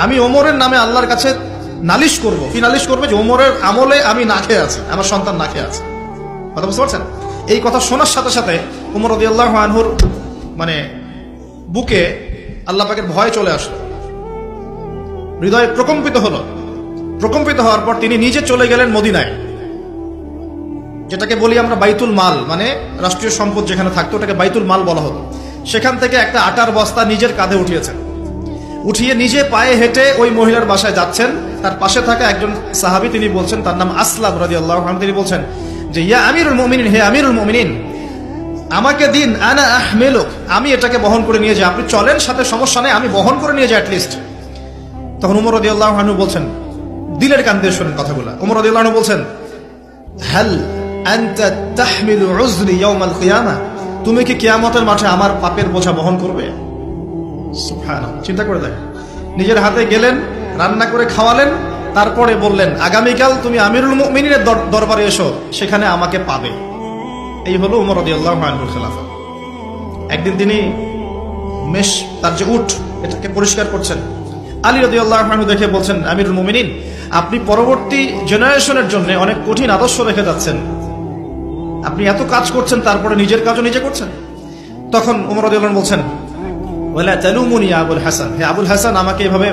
আমি ওমরের নামে আল্লাহর কাছে নালিশ করব। কি নালিশ করবে? যে ওমরের আমলে আমি না খেয়ে আছি, আমার সন্তান না খেয়ে আছে। কথা বুঝতে পারছেন? এই কথা শোনার সাথে সাথে ওমর রাদিয়াল্লাহু আনহুর মানে বুকে আল্লাহ পাকের ভয় চলে আসলো, হৃদয় প্রকম্পিত হলো। প্রকম্পিত হওয়ার পর তিনি নিজে চলে গেলেন মদিনায়, যেটাকে বলি আমরা বাইতুল মাল, মানে রাষ্ট্রীয় সম্পদ যেখানে থাকতো ওটাকে বাইতুল মাল বলা হতো। সেখান থেকে একটা আটার বস্তা নিজের কাঁধে উঠিয়েছেন, উঠিয়ে নিজে পায়ে হেঁটে ওই মহিলার বাসায় যাচ্ছেন। তার পাশে থাকা একজন সাহাবী, তিনি বলছেন, তার নাম আসলাম রাদিয়াল্লাহু আনহু, তিনি বলছেন যে ইয়া আমিরুল মুমিনিন, হে আমিরুল মুমিনিন, আমাকে দিন, আনা আহমিলুক, আমি এটাকে বহন করে নিয়ে যাই, আপনি চলেন সাথে, সমস্যা নেই, আমি বহন করে নিয়ে যাই অ্যাটলিস্ট। তখন ওমর রাদিয়াল্লাহু আনহু বলছেন, দিলের কান দিয়ে শোনেন কথাগুলো, ওমর রাদিয়াল্লাহু আনহু বলছেন, হাল আনতা তাহমিলু উযরি ইয়াউমাল কিয়ামা, তুমি কি কিয়ামতের মাঠে আমার পাপের বোঝা বহন করবে? সুবহানাল্লাহ, চিন্তা করে দেখ। নিজের হাতে গেলেন, রান্না করে খাওয়ালেন, তারপরে বললেন আগামীকাল তুমি আমিরুল মুমিনিনের দরবারে এসো, সেখানে আমাকে পাবে। এই হলো ওমর রাদিয়াল্লাহু আনহুর খেলাফত। একদিন তিনি তার যে উট, এটাকে পরিষ্কার করছেন। আলী রাদিয়াল্লাহু আনহু দেখে বলছেন, আমিরুল মুমিনিন, আপনি পরবর্তী জেনারেশনের জন্য অনেক কঠিন আদর্শ রেখে যাচ্ছেন, আপনি এত কাজ করছেন তারপরে নিজের কাজও নিজে করছেন। তখন ওমর রাদিয়াল্লাহু আনহু বলছেন, ওয়ালা তালুমুনি ইয়া আবুল হাসান, হে আবুল হাসান, আমাকে এভাবে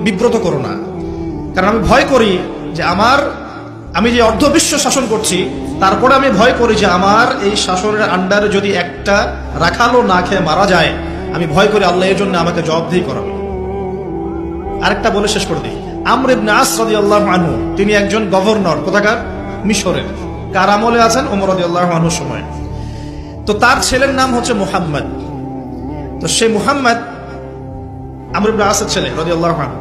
বিব্রত করো না, কারণ আমি ভয় করি যে আমি যে অর্ধবিশ্ব শাসন করছি, তারপরে আমি ভয় করি যে আমার এই শাসনের আন্ডারে যদি একটা রাখালও না খেয়ে মারা যায়, আমি ভয় করি আল্লাহ এর জন্য আমাকে জবাবদিহি করাবে। আরেকটা বলে শেষ করে দিই, আমর ইবনে আস রাদিয়াল্লাহু আনহু, তিনি একজন গভর্নর, কোথাকার? মিশরের। কার আমলে আছেন? ওমর রাদিয়াল্লাহু আনহুর সময়। তো তার ছেলের নাম হচ্ছে মুহাম্মদ। তো সেই মুহাম্মদ আমর ইবনে আসের ছেলে রাদিয়াল্লাহু আনহু।